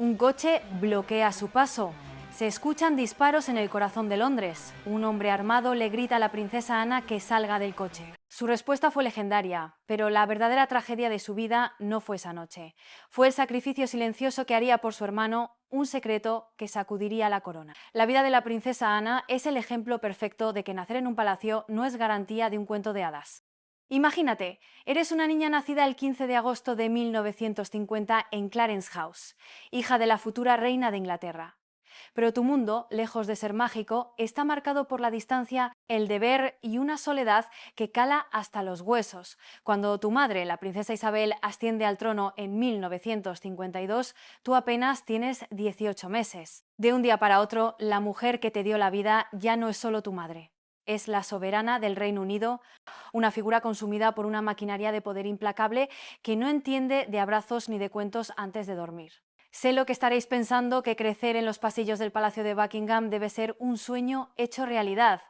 Un coche bloquea su paso. Se escuchan disparos en el corazón de Londres. Un hombre armado le grita a la princesa Ana que salga del coche. Su respuesta fue legendaria, pero la verdadera tragedia de su vida no fue esa noche. Fue el sacrificio silencioso que haría por su hermano, un secreto que sacudiría la corona. La vida de la princesa Ana es el ejemplo perfecto de que nacer en un palacio no es garantía de un cuento de hadas. Imagínate, eres una niña nacida el 15 de agosto de 1950 en Clarence House, hija de la futura reina de Inglaterra. Pero tu mundo, lejos de ser mágico, está marcado por la distancia, el deber y una soledad que cala hasta los huesos. Cuando tu madre, la princesa Isabel, asciende al trono en 1952, tú apenas tienes 18 meses. De un día para otro, la mujer que te dio la vida ya no es solo tu madre. Es la soberana del Reino Unido, una figura consumida por una maquinaria de poder implacable que no entiende de abrazos ni de cuentos antes de dormir. Sé lo que estaréis pensando, que crecer en los pasillos del Palacio de Buckingham debe ser un sueño hecho realidad,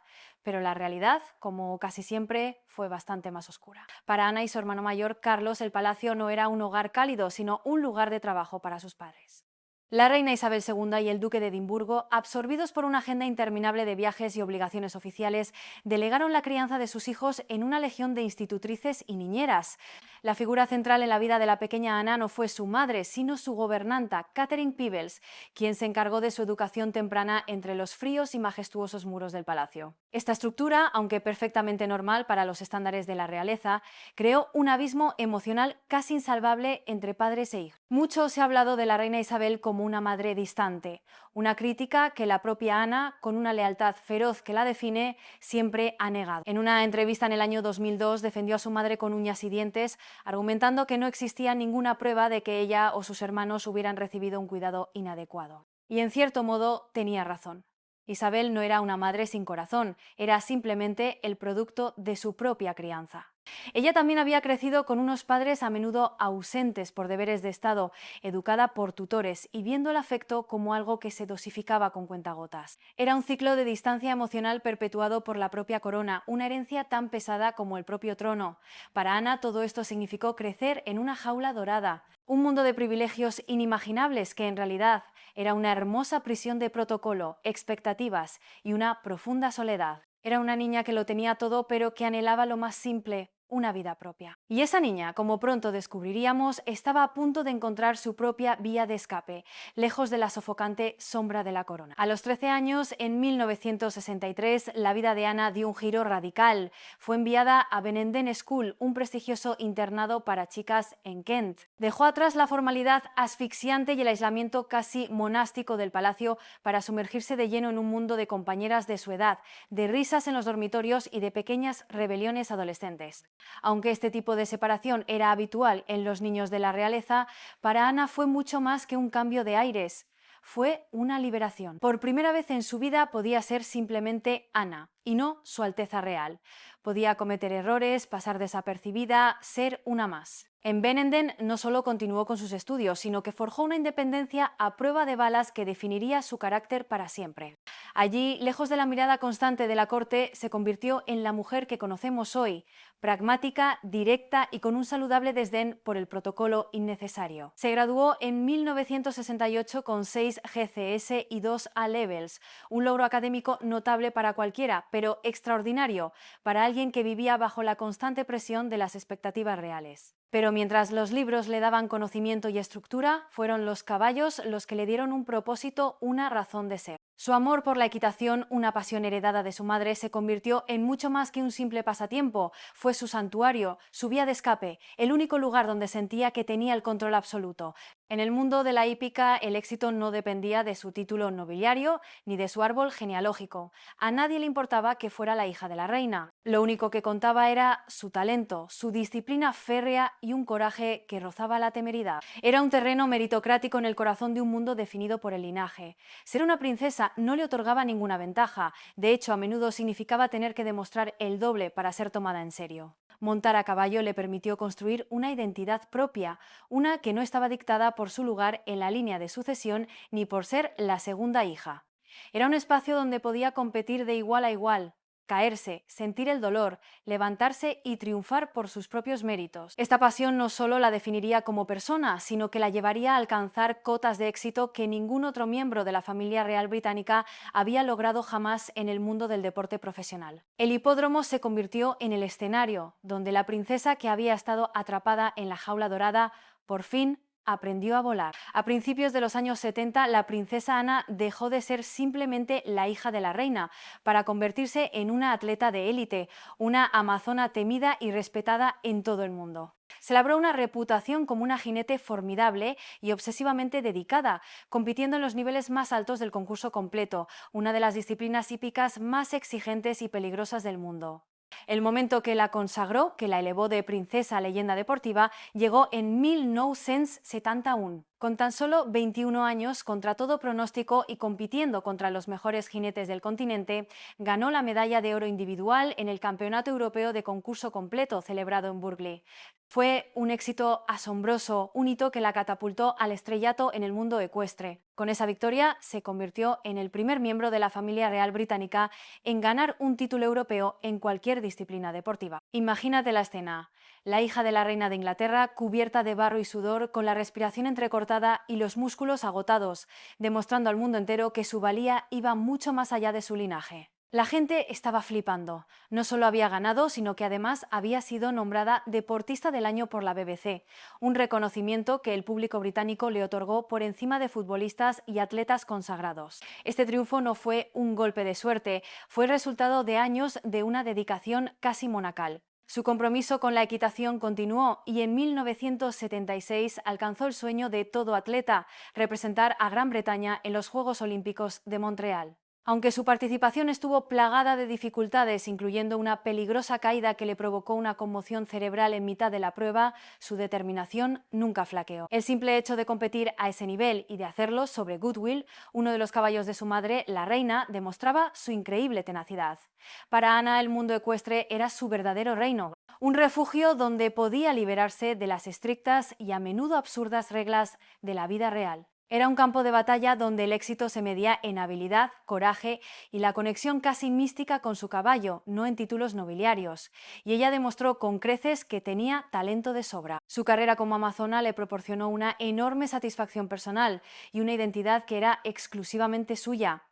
pero la realidad, como casi siempre, fue bastante más oscura. Para Ana y su hermano mayor, Carlos, el palacio no era un hogar cálido, sino un lugar de trabajo para sus padres. La reina Isabel II y el duque de Edimburgo, absorbidos por una agenda interminable de viajes y obligaciones oficiales, delegaron la crianza de sus hijos en una legión de institutrices y niñeras. La figura central en la vida de la pequeña Ana no fue su madre, sino su gobernanta, Catherine Peebles, quien se encargó de su educación temprana entre los fríos y majestuosos muros del palacio. Esta estructura, aunque perfectamente normal para los estándares de la realeza, creó un abismo emocional casi insalvable entre padres e hijos. Mucho se ha hablado de la reina Isabel como una madre distante, una crítica que la propia Ana, con una lealtad feroz que la define, siempre ha negado. En una entrevista en el año 2002 defendió a su madre con uñas y dientes, argumentando que no existía ninguna prueba de que ella o sus hermanos hubieran recibido un cuidado inadecuado. Y en cierto modo tenía razón. Isabel no era una madre sin corazón, era simplemente el producto de su propia crianza. Ella también había crecido con unos padres a menudo ausentes por deberes de Estado, educada por tutores y viendo el afecto como algo que se dosificaba con cuentagotas. Era un ciclo de distancia emocional perpetuado por la propia corona, una herencia tan pesada como el propio trono. Para Ana todo esto significó crecer en una jaula dorada, un mundo de privilegios inimaginables que en realidad era una hermosa prisión de protocolo, expectativas y una profunda soledad. Era una niña que lo tenía todo, pero que anhelaba lo más simple, una vida propia. Y esa niña, como pronto descubriríamos, estaba a punto de encontrar su propia vía de escape, lejos de la sofocante sombra de la corona. A los 13 años, en 1963, la vida de Ana dio un giro radical. Fue enviada a Benenden School, un prestigioso internado para chicas en Kent. Dejó atrás la formalidad asfixiante y el aislamiento casi monástico del palacio para sumergirse de lleno en un mundo de compañeras de su edad, de risas en los dormitorios y de pequeñas rebeliones adolescentes. Aunque este tipo de separación era habitual en los niños de la realeza, para Ana fue mucho más que un cambio de aires. Fue una liberación. Por primera vez en su vida podía ser simplemente Ana, y no Su Alteza Real. Podía cometer errores, pasar desapercibida, ser una más. En Benenden no solo continuó con sus estudios, sino que forjó una independencia a prueba de balas que definiría su carácter para siempre. Allí, lejos de la mirada constante de la corte, se convirtió en la mujer que conocemos hoy, pragmática, directa y con un saludable desdén por el protocolo innecesario. Se graduó en 1968 con 6 GCS y 2 A-Levels, un logro académico notable para cualquiera, pero extraordinario para alguien que vivía bajo la constante presión de las expectativas reales. Pero mientras los libros le daban conocimiento y estructura, fueron los caballos los que le dieron un propósito, una razón de ser. Su amor por la equitación, una pasión heredada de su madre, se convirtió en mucho más que un simple pasatiempo. Fue su santuario, su vía de escape, el único lugar donde sentía que tenía el control absoluto. En el mundo de la hípica, el éxito no dependía de su título nobiliario ni de su árbol genealógico. A nadie le importaba que fuera la hija de la reina. Lo único que contaba era su talento, su disciplina férrea y un coraje que rozaba la temeridad. Era un terreno meritocrático en el corazón de un mundo definido por el linaje. Ser una princesa no le otorgaba ninguna ventaja. De hecho, a menudo significaba tener que demostrar el doble para ser tomada en serio. Montar a caballo le permitió construir una identidad propia, una que no estaba dictada por su lugar en la línea de sucesión ni por ser la segunda hija. Era un espacio donde podía competir de igual a igual, caerse, sentir el dolor, levantarse y triunfar por sus propios méritos. Esta pasión no solo la definiría como persona, sino que la llevaría a alcanzar cotas de éxito que ningún otro miembro de la familia real británica había logrado jamás en el mundo del deporte profesional. El hipódromo se convirtió en el escenario donde la princesa que había estado atrapada en la jaula dorada por fin aprendió a volar. A principios de los años 70, la princesa Ana dejó de ser simplemente la hija de la reina para convertirse en una atleta de élite, una amazona temida y respetada en todo el mundo. Se labró una reputación como una jinete formidable y obsesivamente dedicada, compitiendo en los niveles más altos del concurso completo, una de las disciplinas hípicas más exigentes y peligrosas del mundo. El momento que la consagró, que la elevó de princesa a leyenda deportiva, llegó en 1971. Con tan solo 21 años, contra todo pronóstico y compitiendo contra los mejores jinetes del continente, ganó la medalla de oro individual en el Campeonato Europeo de Concurso Completo celebrado en Burghley. Fue un éxito asombroso, un hito que la catapultó al estrellato en el mundo ecuestre. Con esa victoria se convirtió en el primer miembro de la familia real británica en ganar un título europeo en cualquier disciplina deportiva. Imagínate la escena: la hija de la reina de Inglaterra cubierta de barro y sudor, con la respiración entrecortada y los músculos agotados, demostrando al mundo entero que su valía iba mucho más allá de su linaje. La gente estaba flipando. No solo había ganado, sino que además había sido nombrada Deportista del Año por la BBC, un reconocimiento que el público británico le otorgó por encima de futbolistas y atletas consagrados. Este triunfo no fue un golpe de suerte, fue el resultado de años de una dedicación casi monacal. Su compromiso con la equitación continuó y en 1976 alcanzó el sueño de todo atleta: representar a Gran Bretaña en los Juegos Olímpicos de Montreal. Aunque su participación estuvo plagada de dificultades, incluyendo una peligrosa caída que le provocó una conmoción cerebral en mitad de la prueba, su determinación nunca flaqueó. El simple hecho de competir a ese nivel y de hacerlo sobre Goodwill, uno de los caballos de su madre, la reina, demostraba su increíble tenacidad. Para Ana, el mundo ecuestre era su verdadero reino, un refugio donde podía liberarse de las estrictas y a menudo absurdas reglas de la vida real. Era un campo de batalla donde el éxito se medía en habilidad, coraje y la conexión casi mística con su caballo, no en títulos nobiliarios, y ella demostró con creces que tenía talento de sobra. Su carrera como amazona le proporcionó una enorme satisfacción personal y una identidad que era exclusivamente suya,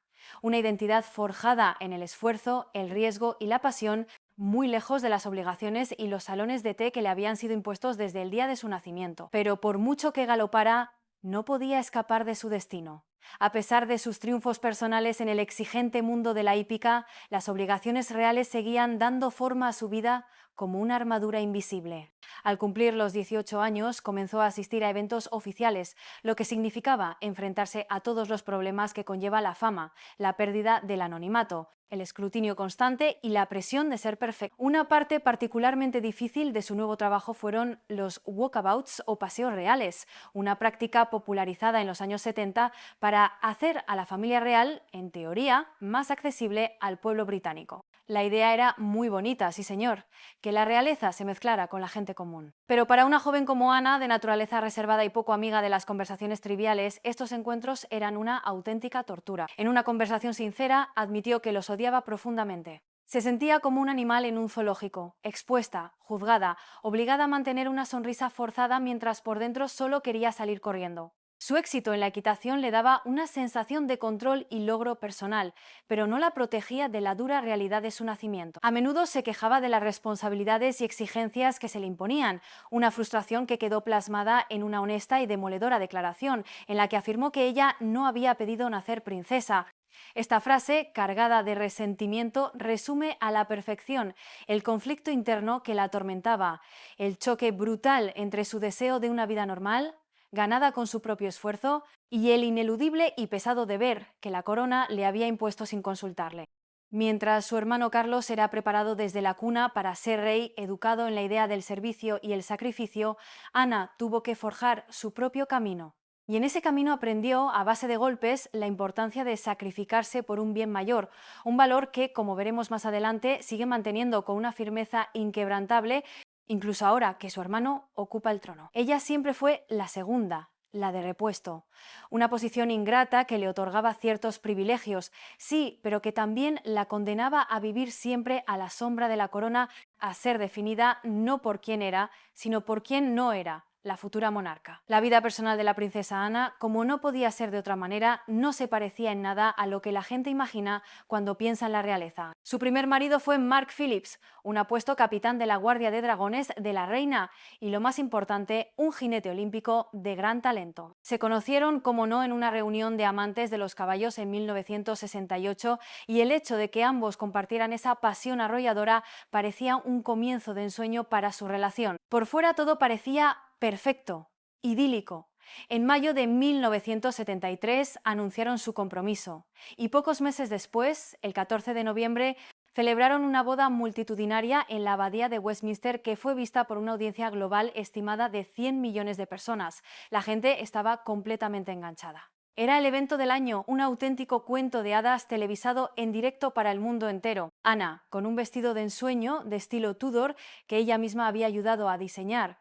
una identidad forjada en el esfuerzo, el riesgo y la pasión, muy lejos de las obligaciones y los salones de té que le habían sido impuestos desde el día de su nacimiento. Pero por mucho que galopara, no podía escapar de su destino. A pesar de sus triunfos personales en el exigente mundo de la hípica, las obligaciones reales seguían dando forma a su vida como una armadura invisible. Al cumplir los 18 años, comenzó a asistir a eventos oficiales, lo que significaba enfrentarse a todos los problemas que conlleva la fama, la pérdida del anonimato, el escrutinio constante y la presión de ser perfecto. Una parte particularmente difícil de su nuevo trabajo fueron los walkabouts o paseos reales, una práctica popularizada en los años 70 para hacer a la familia real, en teoría, más accesible al pueblo británico. La idea era muy bonita, sí señor, que la realeza se mezclara con la gente común. Pero para una joven como Ana, de naturaleza reservada y poco amiga de las conversaciones triviales, estos encuentros eran una auténtica tortura. En una conversación sincera, admitió que los odiaba profundamente. Se sentía como un animal en un zoológico, expuesta, juzgada, obligada a mantener una sonrisa forzada mientras por dentro solo quería salir corriendo. Su éxito en la equitación le daba una sensación de control y logro personal, pero no la protegía de la dura realidad de su nacimiento. A menudo se quejaba de las responsabilidades y exigencias que se le imponían, una frustración que quedó plasmada en una honesta y demoledora declaración, en la que afirmó que ella no había pedido nacer princesa. Esta frase, cargada de resentimiento, resume a la perfección el conflicto interno que la atormentaba, el choque brutal entre su deseo de una vida normal, ganada con su propio esfuerzo, y el ineludible y pesado deber que la corona le había impuesto sin consultarle. Mientras su hermano Carlos era preparado desde la cuna para ser rey, educado en la idea del servicio y el sacrificio, Ana tuvo que forjar su propio camino. Y en ese camino aprendió, a base de golpes, la importancia de sacrificarse por un bien mayor, un valor que, como veremos más adelante, sigue manteniendo con una firmeza inquebrantable, incluso ahora que su hermano ocupa el trono. Ella siempre fue la segunda, la de repuesto. Una posición ingrata que le otorgaba ciertos privilegios, sí, pero que también la condenaba a vivir siempre a la sombra de la corona, a ser definida no por quién era, sino por quién no era, la futura monarca. La vida personal de la princesa Ana, como no podía ser de otra manera, no se parecía en nada a lo que la gente imagina cuando piensa en la realeza. Su primer marido fue Mark Phillips, un apuesto capitán de la Guardia de Dragones de la reina y, lo más importante, un jinete olímpico de gran talento. Se conocieron, como no, en una reunión de amantes de los caballos en 1968 y el hecho de que ambos compartieran esa pasión arrolladora parecía un comienzo de ensueño para su relación. Por fuera todo parecía perfecto, idílico. En mayo de 1973 anunciaron su compromiso y pocos meses después, el 14 de noviembre, celebraron una boda multitudinaria en la abadía de Westminster que fue vista por una audiencia global estimada de 100 millones de personas. La gente estaba completamente enganchada. Era el evento del año, un auténtico cuento de hadas televisado en directo para el mundo entero. Ana, con un vestido de ensueño de estilo Tudor que ella misma había ayudado a diseñar,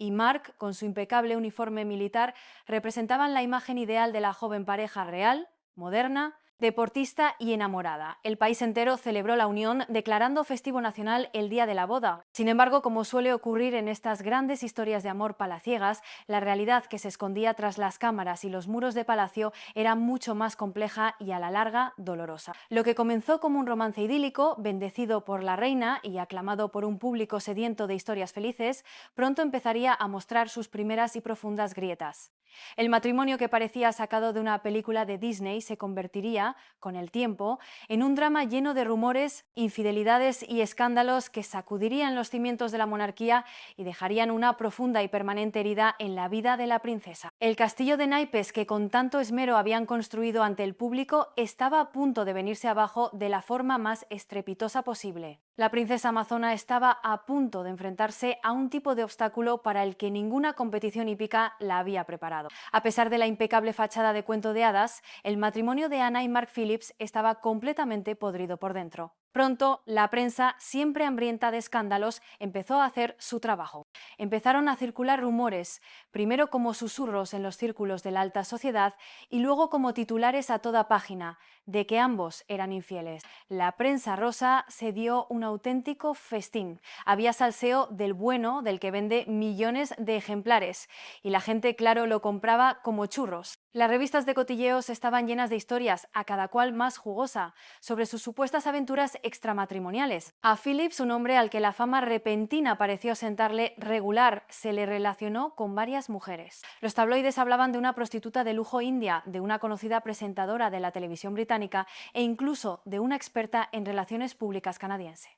y Mark, con su impecable uniforme militar, representaban la imagen ideal de la joven pareja real, moderna, deportista y enamorada. El país entero celebró la unión, declarando festivo nacional el día de la boda. Sin embargo, como suele ocurrir en estas grandes historias de amor palaciegas, la realidad que se escondía tras las cámaras y los muros de palacio era mucho más compleja y, a la larga, dolorosa. Lo que comenzó como un romance idílico, bendecido por la reina y aclamado por un público sediento de historias felices, pronto empezaría a mostrar sus primeras y profundas grietas. El matrimonio, que parecía sacado de una película de Disney, se convertiría, con el tiempo, en un drama lleno de rumores, infidelidades y escándalos que sacudirían los cimientos de la monarquía y dejarían una profunda y permanente herida en la vida de la princesa. El castillo de naipes que con tanto esmero habían construido ante el público estaba a punto de venirse abajo de la forma más estrepitosa posible. La princesa amazona estaba a punto de enfrentarse a un tipo de obstáculo para el que ninguna competición hípica la había preparado. A pesar de la impecable fachada de cuento de hadas, el matrimonio de Ana y Mark Phillips estaba completamente podrido por dentro. Pronto, la prensa, siempre hambrienta de escándalos, empezó a hacer su trabajo. Empezaron a circular rumores, primero como susurros en los círculos de la alta sociedad y luego como titulares a toda página, de que ambos eran infieles. La prensa rosa se dio un auténtico festín. Había salseo del bueno, del que vende millones de ejemplares, y la gente, claro, lo compraba como churros. Las revistas de cotilleos estaban llenas de historias, a cada cual más jugosa, sobre sus supuestas aventuras extramatrimoniales. A Phillips, un hombre al que la fama repentina pareció sentarle regular, se le relacionó con varias mujeres. Los tabloides hablaban de una prostituta de lujo india, de una conocida presentadora de la televisión británica e incluso de una experta en relaciones públicas canadiense.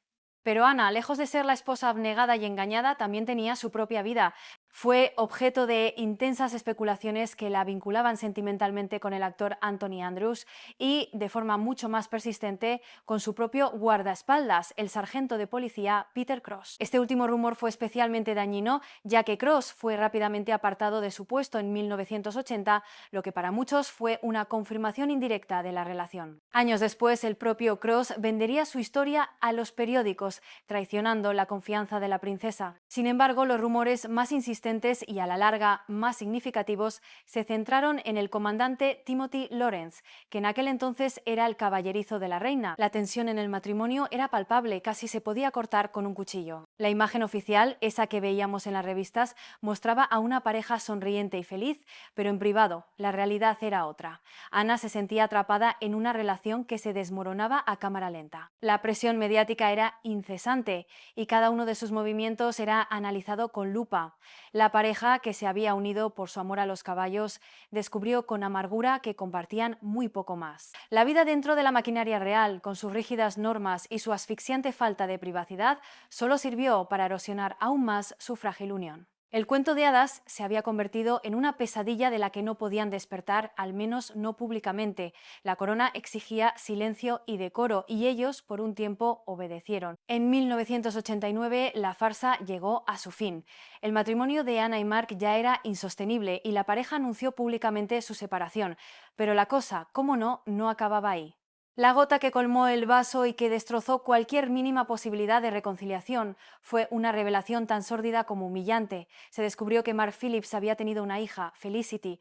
Pero Ana, lejos de ser la esposa abnegada y engañada, también tenía su propia vida. Fue objeto de intensas especulaciones que la vinculaban sentimentalmente con el actor Anthony Andrews y, de forma mucho más persistente, con su propio guardaespaldas, el sargento de policía Peter Cross. Este último rumor fue especialmente dañino, ya que Cross fue rápidamente apartado de su puesto en 1980, lo que para muchos fue una confirmación indirecta de la relación. Años después, el propio Cross vendería su historia a los periódicos, traicionando la confianza de la princesa. Sin embargo, los rumores más insistentes y, a la larga, más significativos se centraron en el comandante Timothy Lawrence, que en aquel entonces era el caballerizo de la reina. La tensión en el matrimonio era palpable, casi se podía cortar con un cuchillo. La imagen oficial, esa que veíamos en las revistas, mostraba a una pareja sonriente y feliz, pero en privado la realidad era otra. Ana se sentía atrapada en una relación que se desmoronaba a cámara lenta. La presión mediática era incesante y cada uno de sus movimientos era analizado con lupa. La pareja, que se había unido por su amor a los caballos, descubrió con amargura que compartían muy poco más. La vida dentro de la maquinaria real, con sus rígidas normas y su asfixiante falta de privacidad, solo sirvió para erosionar aún más su frágil unión. El cuento de hadas se había convertido en una pesadilla de la que no podían despertar, al menos no públicamente. La corona exigía silencio y decoro, y ellos, por un tiempo, obedecieron. En 1989, la farsa llegó a su fin. El matrimonio de Ana y Mark ya era insostenible y la pareja anunció públicamente su separación. Pero la cosa, cómo no, no acababa ahí. La gota que colmó el vaso y que destrozó cualquier mínima posibilidad de reconciliación fue una revelación tan sórdida como humillante. Se descubrió que Mark Phillips había tenido una hija, Felicity,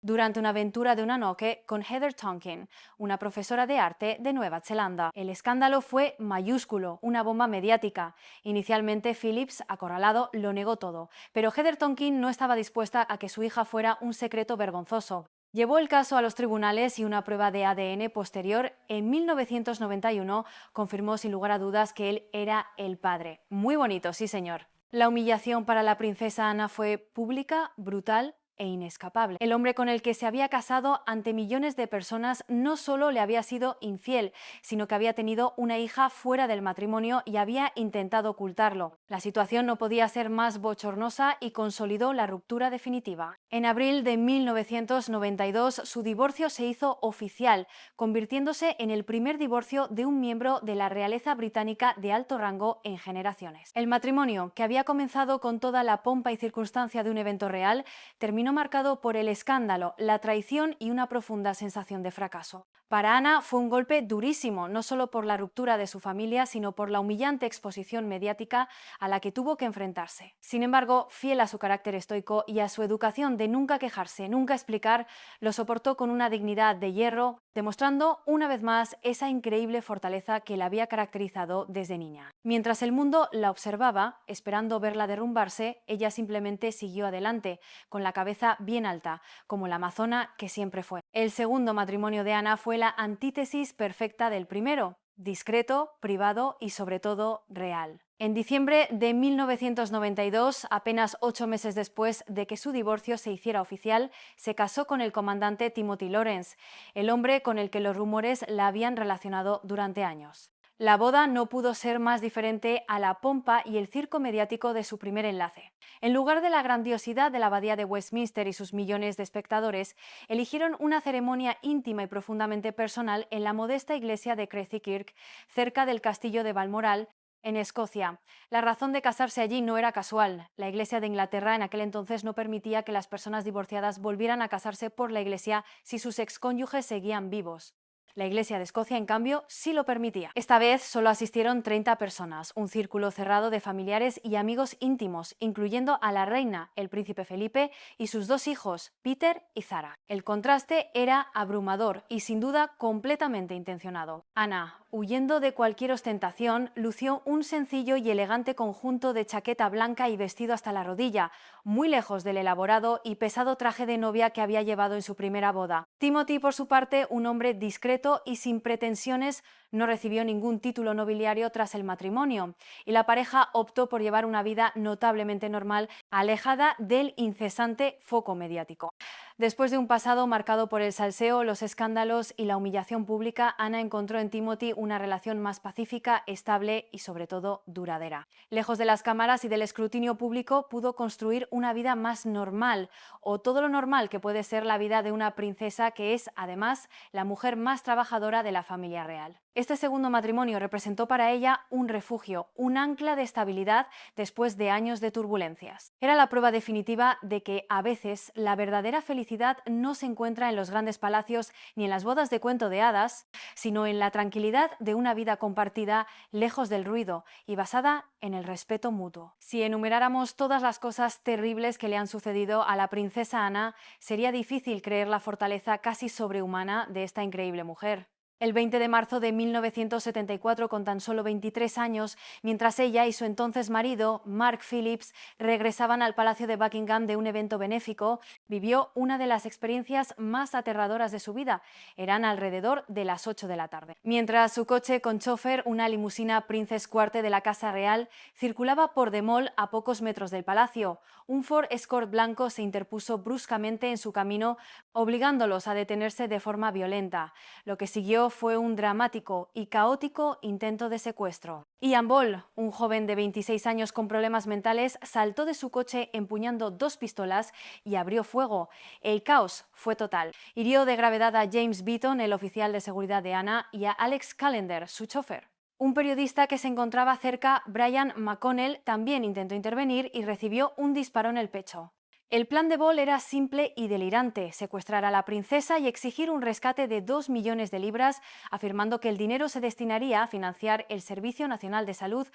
durante una aventura de una noche con Heather Tonkin, una profesora de arte de Nueva Zelanda. El escándalo fue mayúsculo, una bomba mediática. Inicialmente Phillips, acorralado, lo negó todo, pero Heather Tonkin no estaba dispuesta a que su hija fuera un secreto vergonzoso. Llevó el caso a los tribunales y una prueba de ADN posterior, en 1991, confirmó sin lugar a dudas que él era el padre. Muy bonito, sí señor. La humillación para la princesa Ana fue pública, brutal e inescapable. El hombre con el que se había casado ante millones de personas no solo le había sido infiel, sino que había tenido una hija fuera del matrimonio y había intentado ocultarlo. La situación no podía ser más bochornosa y consolidó la ruptura definitiva. En abril de 1992, su divorcio se hizo oficial, convirtiéndose en el primer divorcio de un miembro de la realeza británica de alto rango en generaciones. El matrimonio, que había comenzado con toda la pompa y circunstancia de un evento real, terminó marcado por el escándalo, la traición y una profunda sensación de fracaso. Para Ana fue un golpe durísimo, no solo por la ruptura de su familia, sino por la humillante exposición mediática a la que tuvo que enfrentarse. Sin embargo, fiel a su carácter estoico y a su educación de nunca quejarse, nunca explicar, lo soportó con una dignidad de hierro, demostrando una vez más esa increíble fortaleza que la había caracterizado desde niña. Mientras el mundo la observaba, esperando verla derrumbarse, ella simplemente siguió adelante, con la cabeza bien alta, como la amazona que siempre fue. El segundo matrimonio de Ana fue la antítesis perfecta del primero: discreto, privado y sobre todo real. En diciembre de 1992, apenas 8 meses después de que su divorcio se hiciera oficial, se casó con el comandante Timothy Lawrence, el hombre con el que los rumores la habían relacionado durante años. La boda no pudo ser más diferente a la pompa y el circo mediático de su primer enlace. En lugar de la grandiosidad de la abadía de Westminster y sus millones de espectadores, eligieron una ceremonia íntima y profundamente personal en la modesta iglesia de Crathie Kirk, cerca del castillo de Balmoral, en Escocia. La razón de casarse allí no era casual. La Iglesia de Inglaterra en aquel entonces no permitía que las personas divorciadas volvieran a casarse por la Iglesia si sus excónyuges seguían vivos. La Iglesia de Escocia, en cambio, sí lo permitía. Esta vez solo asistieron 30 personas, un círculo cerrado de familiares y amigos íntimos, incluyendo a la reina, el príncipe Felipe, y sus 2 hijos, Peter y Zara. El contraste era abrumador y sin duda completamente intencionado. Ana, huyendo de cualquier ostentación, lució un sencillo y elegante conjunto de chaqueta blanca y vestido hasta la rodilla, muy lejos del elaborado y pesado traje de novia que había llevado en su primera boda. Timothy, por su parte, un hombre discreto y sin pretensiones, no recibió ningún título nobiliario tras el matrimonio, y la pareja optó por llevar una vida notablemente normal, alejada del incesante foco mediático. Después de un pasado marcado por el salseo, los escándalos y la humillación pública, Ana encontró en Timothy una relación más pacífica, estable y sobre todo duradera. Lejos de las cámaras y del escrutinio público, pudo construir una vida más normal, o todo lo normal que puede ser la vida de una princesa que es, además, la mujer más trabajadora de la familia real. Este segundo matrimonio representó para ella un refugio, un ancla de estabilidad después de años de turbulencias. Era la prueba definitiva de que, a veces, la verdadera felicidad no se encuentra en los grandes palacios ni en las bodas de cuento de hadas, sino en la tranquilidad de una vida compartida, lejos del ruido y basada en el respeto mutuo. Si enumeráramos todas las cosas terribles que le han sucedido a la princesa Ana, sería difícil creer la fortaleza casi sobrehumana de esta increíble mujer. El 20 de marzo de 1974, con tan solo 23 años, mientras ella y su entonces marido, Mark Phillips, regresaban al Palacio de Buckingham de un evento benéfico, vivió una de las experiencias más aterradoras de su vida. Eran alrededor de las 8 de la tarde. Mientras su coche con chofer, una limusina Princess Quarter de la Casa Real, circulaba por The Mall a pocos metros del palacio, un Ford Escort blanco se interpuso bruscamente en su camino, obligándolos a detenerse de forma violenta. Lo que siguió fue un dramático y caótico intento de secuestro. Ian Ball, un joven de 26 años con problemas mentales, saltó de su coche empuñando 2 pistolas y abrió fuego. El caos fue total. Hirió de gravedad a James Beaton, el oficial de seguridad de Ana, y a Alex Callender, su chofer. Un periodista que se encontraba cerca, Brian McConnell, también intentó intervenir y recibió un disparo en el pecho. El plan de Ball era simple y delirante: secuestrar a la princesa y exigir un rescate de 2 millones de libras, afirmando que el dinero se destinaría a financiar el Servicio Nacional de Salud.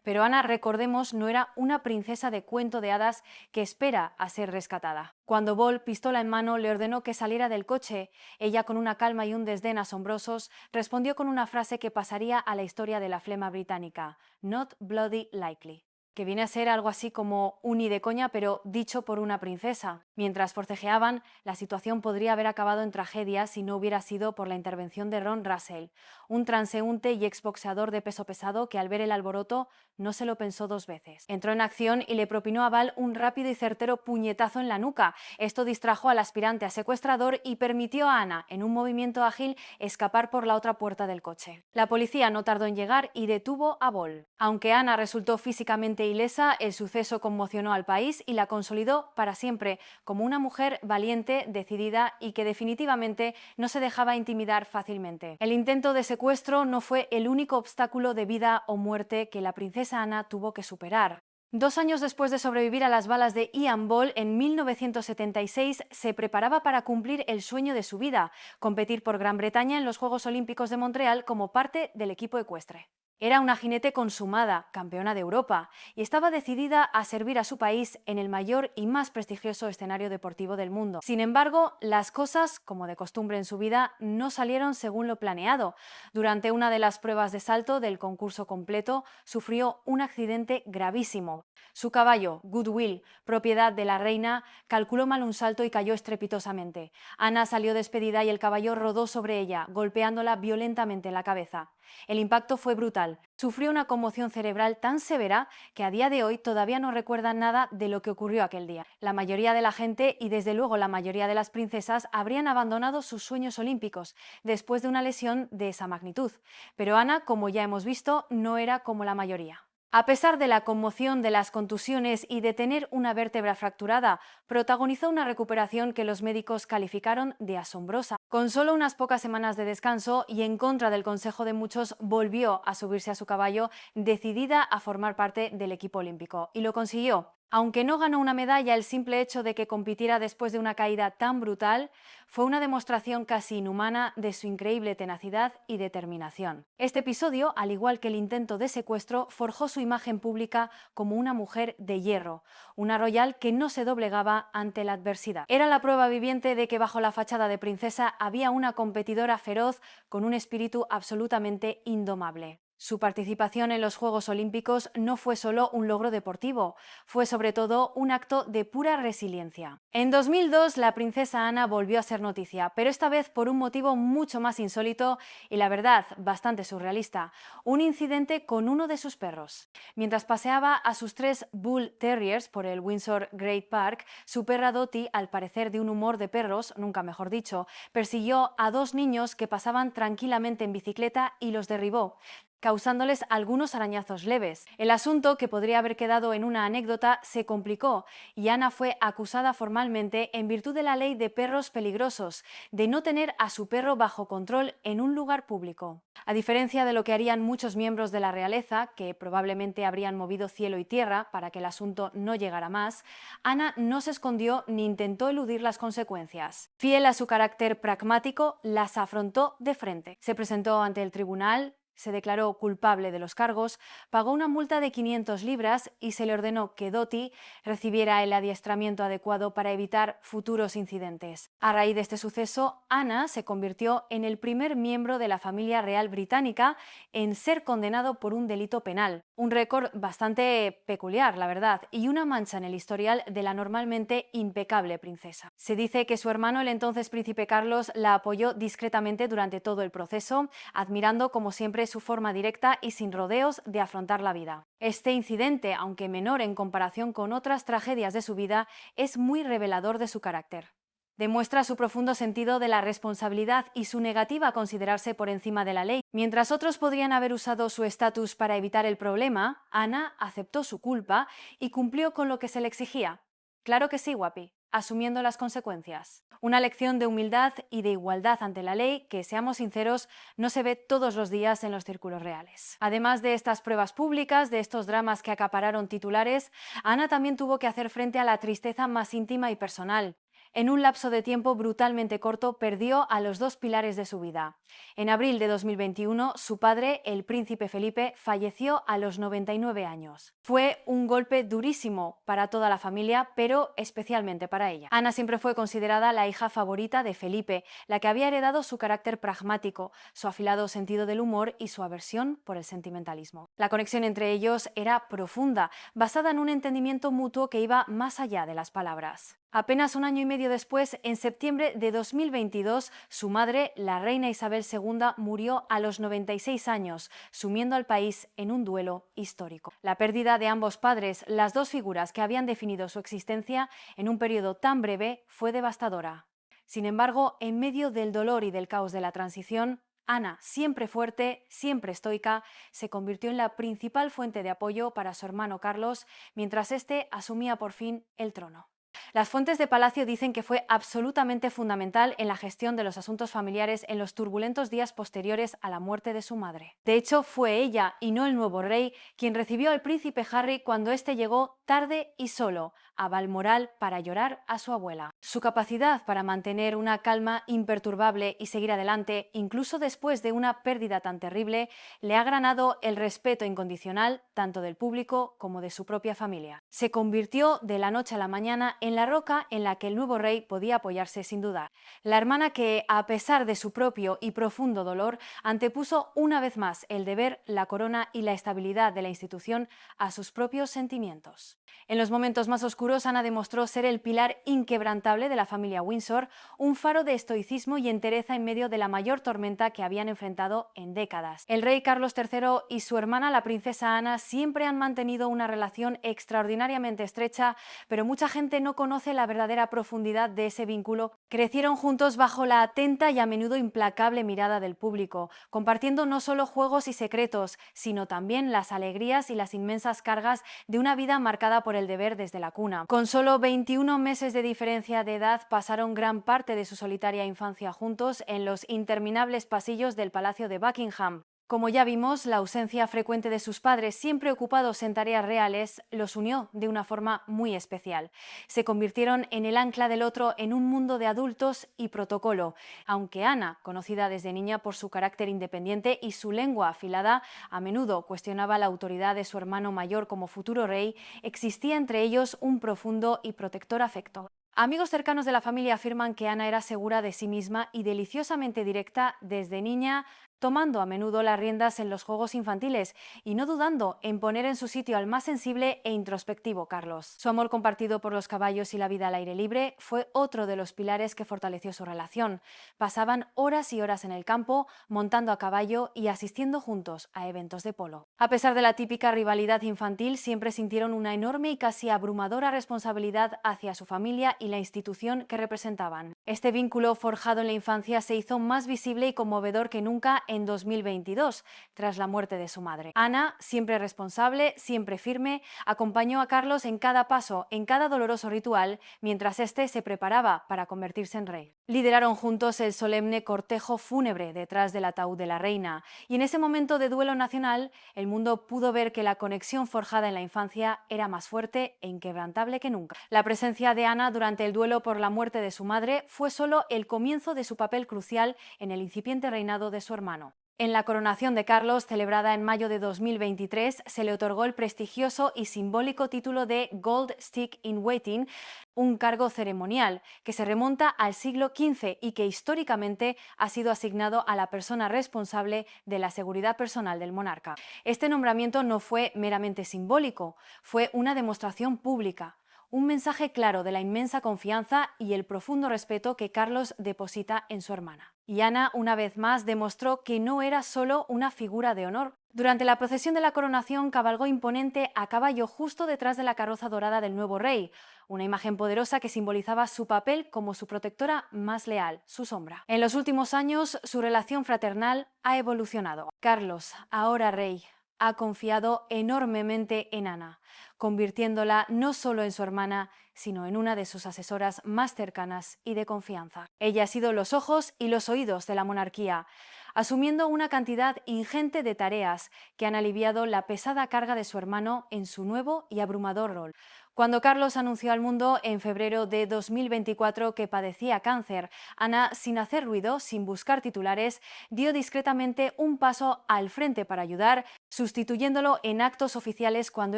Pero Ana, recordemos, no era una princesa de cuento de hadas que espera a ser rescatada. Cuando Ball, pistola en mano, le ordenó que saliera del coche, ella, con una calma y un desdén asombrosos, respondió con una frase que pasaría a la historia de la flema británica: "Not bloody likely", que viene a ser algo así como un ni de coña, pero dicho por una princesa. Mientras forcejeaban, la situación podría haber acabado en tragedia si no hubiera sido por la intervención de Ron Russell, un transeúnte y exboxeador de peso pesado que, al ver el alboroto, no se lo pensó dos veces. Entró en acción y le propinó a Val un rápido y certero puñetazo en la nuca. Esto distrajo al aspirante a secuestrador y permitió a Ana, en un movimiento ágil, escapar por la otra puerta del coche. La policía no tardó en llegar y detuvo a Ball. Aunque Ana resultó físicamente ilesa, el suceso conmocionó al país y la consolidó para siempre como una mujer valiente, decidida y que definitivamente no se dejaba intimidar fácilmente. El intento de secuestro no fue el único obstáculo de vida o muerte que la princesa Ana tuvo que superar. 2 años después de sobrevivir a las balas de Ian Ball, en 1976 se preparaba para cumplir el sueño de su vida: competir por Gran Bretaña en los Juegos Olímpicos de Montreal como parte del equipo ecuestre. Era una jinete consumada, campeona de Europa, y estaba decidida a servir a su país en el mayor y más prestigioso escenario deportivo del mundo. Sin embargo, las cosas, como de costumbre en su vida, no salieron según lo planeado. Durante una de las pruebas de salto del concurso completo, sufrió un accidente gravísimo. Su caballo, Goodwill, propiedad de la reina, calculó mal un salto y cayó estrepitosamente. Ana salió despedida y el caballo rodó sobre ella, golpeándola violentamente en la cabeza. El impacto fue brutal. Sufrió una conmoción cerebral tan severa que a día de hoy todavía no recuerda nada de lo que ocurrió aquel día. La mayoría de la gente, y desde luego la mayoría de las princesas, habrían abandonado sus sueños olímpicos después de una lesión de esa magnitud. Pero Ana, como ya hemos visto, no era como la mayoría. A pesar de la conmoción, de las contusiones y de tener una vértebra fracturada, protagonizó una recuperación que los médicos calificaron de asombrosa. Con solo unas pocas semanas de descanso y en contra del consejo de muchos, volvió a subirse a su caballo, decidida a formar parte del equipo olímpico. Y lo consiguió. Aunque no ganó una medalla, el simple hecho de que compitiera después de una caída tan brutal fue una demostración casi inhumana de su increíble tenacidad y determinación. Este episodio, al igual que el intento de secuestro, forjó su imagen pública como una mujer de hierro, una royal que no se doblegaba ante la adversidad. Era la prueba viviente de que bajo la fachada de princesa había una competidora feroz con un espíritu absolutamente indomable. Su participación en los Juegos Olímpicos no fue solo un logro deportivo, fue sobre todo un acto de pura resiliencia. En 2002, la princesa Ana volvió a ser noticia, pero esta vez por un motivo mucho más insólito y, la verdad, bastante surrealista: un incidente con uno de sus perros. Mientras paseaba a sus 3 Bull Terriers por el Windsor Great Park, su perra Dottie, al parecer de un humor de perros, nunca mejor dicho, persiguió a 2 niños que pasaban tranquilamente en bicicleta y los derribó, causándoles algunos arañazos leves. El asunto, que podría haber quedado en una anécdota, se complicó y Ana fue acusada formalmente, en virtud de la ley de perros peligrosos, de no tener a su perro bajo control en un lugar público. A diferencia de lo que harían muchos miembros de la realeza, que probablemente habrían movido cielo y tierra para que el asunto no llegara más, Ana no se escondió ni intentó eludir las consecuencias. Fiel a su carácter pragmático, las afrontó de frente. Se presentó ante el tribunal, se declaró culpable de los cargos, pagó una multa de 500 libras y se le ordenó que Dottie recibiera el adiestramiento adecuado para evitar futuros incidentes. A raíz de este suceso, Ana se convirtió en el primer miembro de la familia real británica en ser condenado por un delito penal. Un récord bastante peculiar, la verdad, y una mancha en el historial de la normalmente impecable princesa. Se dice que su hermano, el entonces príncipe Carlos, la apoyó discretamente durante todo el proceso, admirando como siempre su forma directa y sin rodeos de afrontar la vida. Este incidente, aunque menor en comparación con otras tragedias de su vida, es muy revelador de su carácter. Demuestra su profundo sentido de la responsabilidad y su negativa a considerarse por encima de la ley. Mientras otros podrían haber usado su estatus para evitar el problema, Ana aceptó su culpa y cumplió con lo que se le exigía. Claro que sí, guapi. asumiendo las consecuencias. Una lección de humildad y de igualdad ante la ley que, seamos sinceros, no se ve todos los días en los círculos reales. Además de estas pruebas públicas, de estos dramas que acapararon titulares, Ana también tuvo que hacer frente a la tristeza más íntima y personal. En un lapso de tiempo brutalmente corto, perdió a los dos pilares de su vida. En abril de 2021, su padre, el príncipe Felipe, falleció a los 99 años. Fue un golpe durísimo para toda la familia, pero especialmente para ella. Ana siempre fue considerada la hija favorita de Felipe, la que había heredado su carácter pragmático, su afilado sentido del humor y su aversión por el sentimentalismo. La conexión entre ellos era profunda, basada en un entendimiento mutuo que iba más allá de las palabras. Apenas un año y medio después, en septiembre de 2022, su madre, la reina Isabel II, murió a los 96 años, sumiendo al país en un duelo histórico. La pérdida de ambos padres, las dos figuras que habían definido su existencia en un periodo tan breve, fue devastadora. Sin embargo, en medio del dolor y del caos de la transición, Ana, siempre fuerte, siempre estoica, se convirtió en la principal fuente de apoyo para su hermano Carlos, mientras éste asumía por fin el trono. Las fuentes de Palacio dicen que fue absolutamente fundamental en la gestión de los asuntos familiares en los turbulentos días posteriores a la muerte de su madre. De hecho, fue ella, y no el nuevo rey, quien recibió al príncipe Harry cuando éste llegó tarde y solo a Balmoral para llorar a su abuela. Su capacidad para mantener una calma imperturbable y seguir adelante, incluso después de una pérdida tan terrible, le ha ganado el respeto incondicional tanto del público como de su propia familia. Se convirtió de la noche a la mañana en la roca en la que el nuevo rey podía apoyarse sin dudar. La hermana que, a pesar de su propio y profundo dolor, antepuso una vez más el deber, la corona y la estabilidad de la institución a sus propios sentimientos. En los momentos más oscuros, Ana demostró ser el pilar inquebrantable de la familia Windsor, un faro de estoicismo y entereza en medio de la mayor tormenta que habían enfrentado en décadas. El rey Carlos III y su hermana, la princesa Ana, siempre han mantenido una relación extraordinariamente estrecha, pero mucha gente no conoce la verdadera profundidad de ese vínculo. Crecieron juntos bajo la atenta y a menudo implacable mirada del público, compartiendo no solo juegos y secretos, sino también las alegrías y las inmensas cargas de una vida marcada por el deber desde la cuna. Con solo 21 meses de diferencia de edad, pasaron gran parte de su solitaria infancia juntos en los interminables pasillos del Palacio de Buckingham. Como ya vimos, la ausencia frecuente de sus padres, siempre ocupados en tareas reales, los unió de una forma muy especial. Se convirtieron en el ancla del otro en un mundo de adultos y protocolo. Aunque Ana, conocida desde niña por su carácter independiente y su lengua afilada, a menudo cuestionaba la autoridad de su hermano mayor como futuro rey, existía entre ellos un profundo y protector afecto. Amigos cercanos de la familia afirman que Ana era segura de sí misma y deliciosamente directa desde niña, tomando a menudo las riendas en los juegos infantiles y no dudando en poner en su sitio al más sensible e introspectivo Carlos. Su amor compartido por los caballos y la vida al aire libre fue otro de los pilares que fortaleció su relación. Pasaban horas y horas en el campo, montando a caballo y asistiendo juntos a eventos de polo. A pesar de la típica rivalidad infantil, siempre sintieron una enorme y casi abrumadora responsabilidad hacia su familia y la institución que representaban. Este vínculo forjado en la infancia se hizo más visible y conmovedor que nunca en 2022, tras la muerte de su madre. Ana, siempre responsable, siempre firme, acompañó a Carlos en cada paso, en cada doloroso ritual, mientras éste se preparaba para convertirse en rey. Lideraron juntos el solemne cortejo fúnebre detrás del ataúd de la reina, y en ese momento de duelo nacional, el mundo pudo ver que la conexión forjada en la infancia era más fuerte e inquebrantable que nunca. La presencia de Ana durante el duelo por la muerte de su madre fue solo el comienzo de su papel crucial en el incipiente reinado de su hermano. En la coronación de Carlos, celebrada en mayo de 2023, se le otorgó el prestigioso y simbólico título de Gold Stick in Waiting, un cargo ceremonial que se remonta al siglo XV y que históricamente ha sido asignado a la persona responsable de la seguridad personal del monarca. Este nombramiento no fue meramente simbólico, fue una demostración pública. Un mensaje claro de la inmensa confianza y el profundo respeto que Carlos deposita en su hermana. Y Ana, una vez más, demostró que no era solo una figura de honor. Durante la procesión de la coronación cabalgó imponente a caballo justo detrás de la carroza dorada del nuevo rey, una imagen poderosa que simbolizaba su papel como su protectora más leal, su sombra. En los últimos años, su relación fraternal ha evolucionado. Carlos, ahora rey, ha confiado enormemente en Ana, convirtiéndola no solo en su hermana, sino en una de sus asesoras más cercanas y de confianza. Ella ha sido los ojos y los oídos de la monarquía, asumiendo una cantidad ingente de tareas que han aliviado la pesada carga de su hermano en su nuevo y abrumador rol. Cuando Carlos anunció al mundo en febrero de 2024 que padecía cáncer, Ana, sin hacer ruido, sin buscar titulares, dio discretamente un paso al frente para ayudar, sustituyéndolo en actos oficiales cuando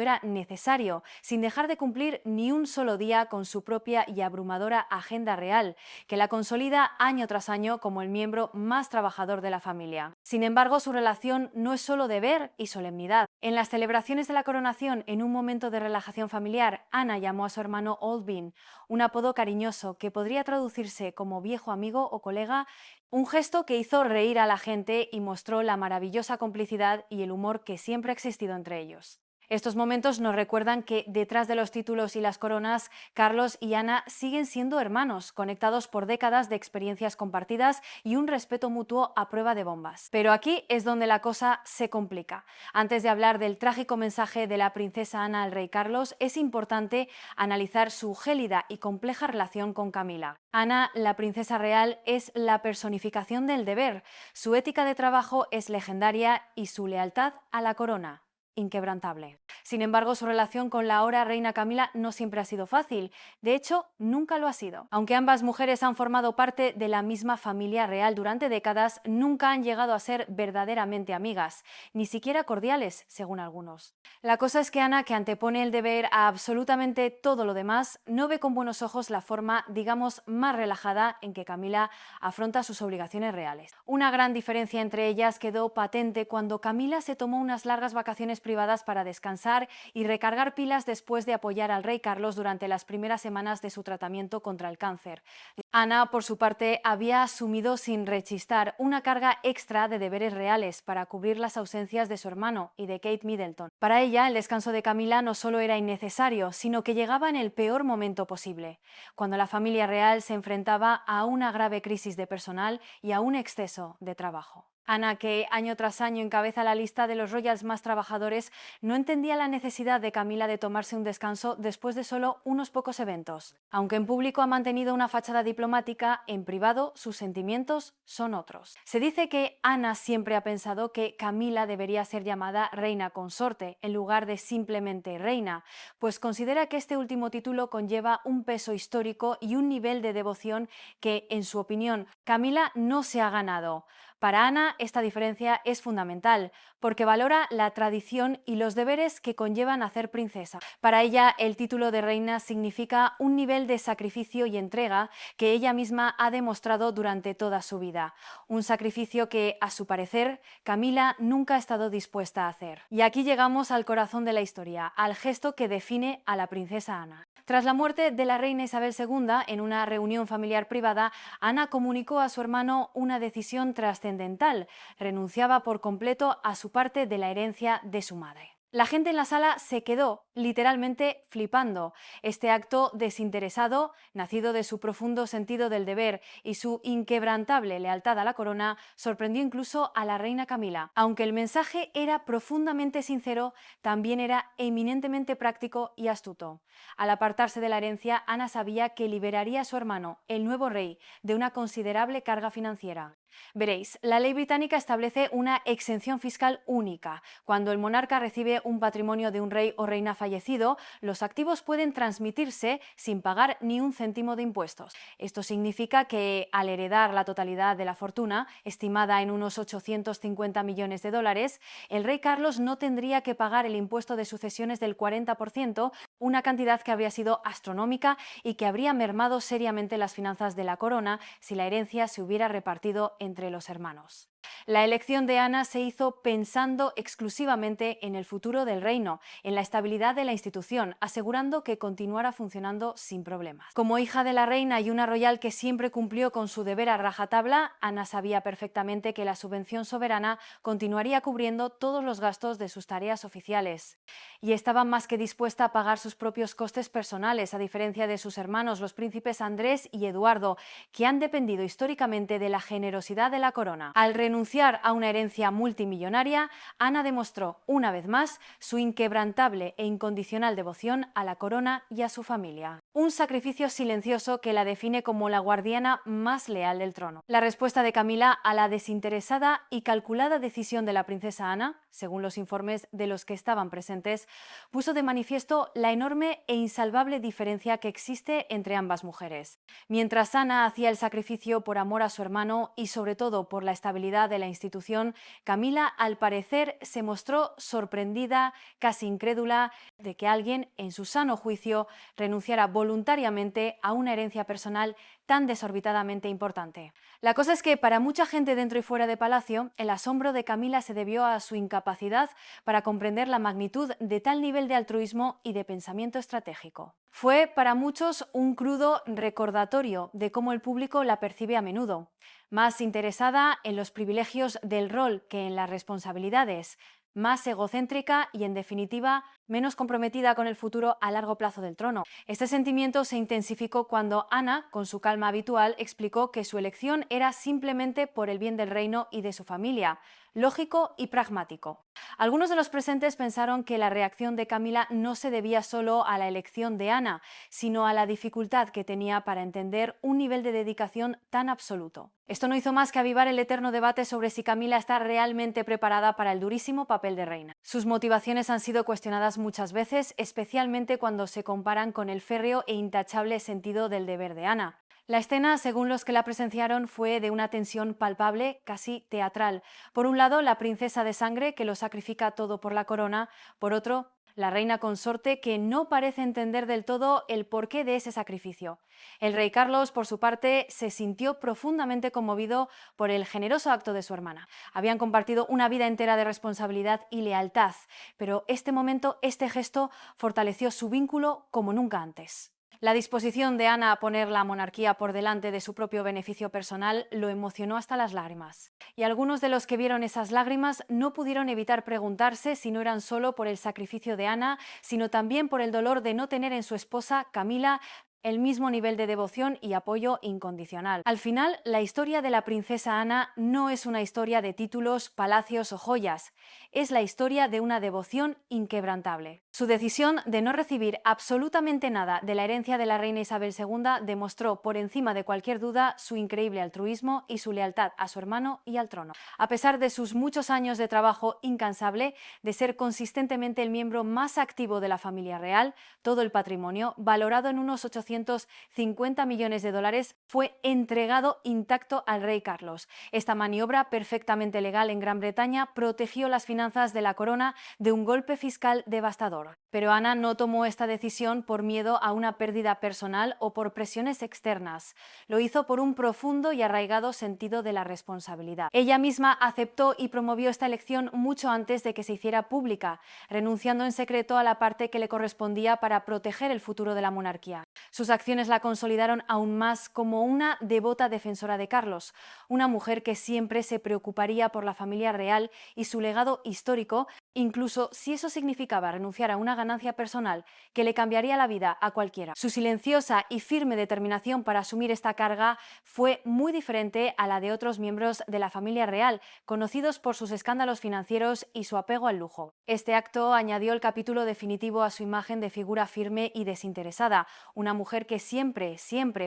era necesario, sin dejar de cumplir ni un solo día con su propia y abrumadora agenda real, que la consolida año tras año como el miembro más trabajador de la familia. Sin embargo, su relación no es solo deber y solemnidad. En las celebraciones de la coronación, en un momento de relajación familiar, Ana llamó a su hermano Old Bean, un apodo cariñoso que podría traducirse como viejo amigo o colega, un gesto que hizo reír a la gente y mostró la maravillosa complicidad y el humor que siempre ha existido entre ellos. Estos momentos nos recuerdan que detrás de los títulos y las coronas, Carlos y Ana siguen siendo hermanos, conectados por décadas de experiencias compartidas y un respeto mutuo a prueba de bombas. Pero aquí es donde la cosa se complica. Antes de hablar del trágico mensaje de la princesa Ana al rey Carlos, es importante analizar su gélida y compleja relación con Camila. Ana, la princesa real, es la personificación del deber. Su ética de trabajo es legendaria y su lealtad a la corona inquebrantable. Sin embargo, su relación con la ahora reina Camila no siempre ha sido fácil. De hecho, nunca lo ha sido. Aunque ambas mujeres han formado parte de la misma familia real durante décadas, nunca han llegado a ser verdaderamente amigas, ni siquiera cordiales, según algunos. La cosa es que Ana, que antepone el deber a absolutamente todo lo demás, no ve con buenos ojos la forma, digamos, más relajada en que Camila afronta sus obligaciones reales. Una gran diferencia entre ellas quedó patente cuando Camila se tomó unas largas vacaciones privadas para descansar y recargar pilas después de apoyar al rey Carlos durante las primeras semanas de su tratamiento contra el cáncer. Ana, por su parte, había asumido sin rechistar una carga extra de deberes reales para cubrir las ausencias de su hermano y de Kate Middleton. Para ella, el descanso de Camila no solo era innecesario, sino que llegaba en el peor momento posible, cuando la familia real se enfrentaba a una grave crisis de personal y a un exceso de trabajo. Ana, que año tras año encabeza la lista de los royals más trabajadores, no entendía la necesidad de Camila de tomarse un descanso después de solo unos pocos eventos. Aunque en público ha mantenido una fachada diplomática, en privado sus sentimientos son otros. Se dice que Ana siempre ha pensado que Camila debería ser llamada reina consorte en lugar de simplemente reina, pues considera que este último título conlleva un peso histórico y un nivel de devoción que, en su opinión, Camila no se ha ganado. Para Ana, esta diferencia es fundamental, porque valora la tradición y los deberes que conllevan a ser princesa. Para ella, el título de reina significa un nivel de sacrificio y entrega que ella misma ha demostrado durante toda su vida. Un sacrificio que, a su parecer, Camila nunca ha estado dispuesta a hacer. Y aquí llegamos al corazón de la historia, al gesto que define a la princesa Ana. Tras la muerte de la reina Isabel II, en una reunión familiar privada, Ana comunicó a su hermano una decisión trascendental. Renunciaba por completo a su parte de la herencia de su madre. La gente en la sala se quedó literalmente flipando. Este acto desinteresado, nacido de su profundo sentido del deber y su inquebrantable lealtad a la corona, sorprendió incluso a la reina Camila. Aunque el mensaje era profundamente sincero, también era eminentemente práctico y astuto. Al apartarse de la herencia, Ana sabía que liberaría a su hermano, el nuevo rey, de una considerable carga financiera. Veréis, la ley británica establece una exención fiscal única. Cuando el monarca recibe un patrimonio de un rey o reina fallecido, los activos pueden transmitirse sin pagar ni un céntimo de impuestos. Esto significa que, al heredar la totalidad de la fortuna, estimada en unos 850 millones de dólares, el rey Carlos no tendría que pagar el impuesto de sucesiones del 40%, una cantidad que habría sido astronómica y que habría mermado seriamente las finanzas de la corona si la herencia se hubiera repartido entre los hermanos. La elección de Ana se hizo pensando exclusivamente en el futuro del reino, en la estabilidad de la institución, asegurando que continuara funcionando sin problemas. Como hija de la reina y una royal que siempre cumplió con su deber a rajatabla, Ana sabía perfectamente que la subvención soberana continuaría cubriendo todos los gastos de sus tareas oficiales. Y estaba más que dispuesta a pagar sus propios costes personales, a diferencia de sus hermanos, los príncipes Andrés y Eduardo, que han dependido históricamente de la generosidad de la corona. Al renunciar renunciar a una herencia multimillonaria, Ana demostró una vez más su inquebrantable e incondicional devoción a la corona y a su familia. Un sacrificio silencioso que la define como la guardiana más leal del trono. La respuesta de Camila a la desinteresada y calculada decisión de la princesa Ana, según los informes de los que estaban presentes, puso de manifiesto la enorme e insalvable diferencia que existe entre ambas mujeres. Mientras Ana hacía el sacrificio por amor a su hermano y sobre todo por la estabilidad de la institución, Camila, al parecer, se mostró sorprendida, casi incrédula, de que alguien, en su sano juicio, renunciara voluntariamente a una herencia personal tan desorbitadamente importante. La cosa es que para mucha gente dentro y fuera de Palacio, el asombro de Camila se debió a su incapacidad para comprender la magnitud de tal nivel de altruismo y de pensamiento estratégico. Fue para muchos un crudo recordatorio de cómo el público la percibe a menudo, más interesada en los privilegios del rol que en las responsabilidades, más egocéntrica y, en definitiva, menos comprometida con el futuro a largo plazo del trono. Este sentimiento se intensificó cuando Ana, con su calma habitual, explicó que su elección era simplemente por el bien del reino y de su familia, lógico y pragmático. Algunos de los presentes pensaron que la reacción de Camila no se debía solo a la elección de Ana, sino a la dificultad que tenía para entender un nivel de dedicación tan absoluto. Esto no hizo más que avivar el eterno debate sobre si Camila está realmente preparada para el durísimo papel de reina. Sus motivaciones han sido cuestionadas muchas veces, especialmente cuando se comparan con el férreo e intachable sentido del deber de Ana. La escena, según los que la presenciaron, fue de una tensión palpable, casi teatral. Por un lado, la princesa de sangre, que lo sacrifica todo por la corona; por otro, la reina consorte, que no parece entender del todo el porqué de ese sacrificio. El rey Carlos, por su parte, se sintió profundamente conmovido por el generoso acto de su hermana. Habían compartido una vida entera de responsabilidad y lealtad, pero este momento, este gesto, fortaleció su vínculo como nunca antes. La disposición de Ana a poner la monarquía por delante de su propio beneficio personal lo emocionó hasta las lágrimas. Y algunos de los que vieron esas lágrimas no pudieron evitar preguntarse si no eran solo por el sacrificio de Ana, sino también por el dolor de no tener en su esposa, Camila, el mismo nivel de devoción y apoyo incondicional. Al final, la historia de la princesa Ana no es una historia de títulos, palacios o joyas, es la historia de una devoción inquebrantable. Su decisión de no recibir absolutamente nada de la herencia de la reina Isabel II demostró por encima de cualquier duda su increíble altruismo y su lealtad a su hermano y al trono. A pesar de sus muchos años de trabajo incansable, de ser consistentemente el miembro más activo de la familia real, todo el patrimonio, valorado en unos 850 millones de dólares, fue entregado intacto al rey Carlos. Esta maniobra, perfectamente legal en Gran Bretaña, protegió las finanzas de la corona de un golpe fiscal devastador. Pero Ana no tomó esta decisión por miedo a una pérdida personal o por presiones externas. Lo hizo por un profundo y arraigado sentido de la responsabilidad. Ella misma aceptó y promovió esta elección mucho antes de que se hiciera pública, renunciando en secreto a la parte que le correspondía para proteger el futuro de la monarquía. Sus acciones la consolidaron aún más como una devota defensora de Carlos, una mujer que siempre se preocuparía por la familia real y su legado histórico, incluso si eso significaba renunciar a una ganancia personal que le cambiaría la vida a cualquiera. Su silenciosa y firme determinación para asumir esta carga fue muy diferente a la de otros miembros de la familia real, conocidos por sus escándalos financieros y su apego al lujo. Este acto añadió el capítulo definitivo a su imagen de figura firme y desinteresada, una mujer que siempre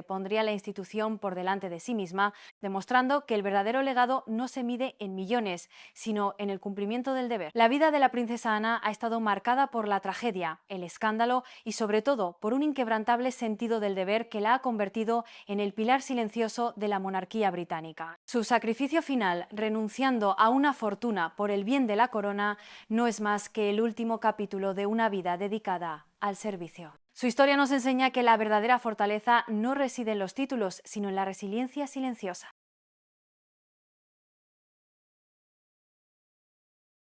pondría la institución por delante de sí misma, demostrando que el verdadero legado no se mide en millones, sino en el cumplimiento del deber. La vida de la princesa Ana ha estado marcada por la tragedia, el escándalo y sobre todo por un inquebrantable sentido del deber que la ha convertido en el pilar silencioso de la monarquía británica. Su sacrificio final, renunciando a una fortuna por el bien de la corona, no es más que el último capítulo de una vida dedicada al servicio. Su historia nos enseña que la verdadera fortaleza no reside en los títulos, sino en la resiliencia silenciosa.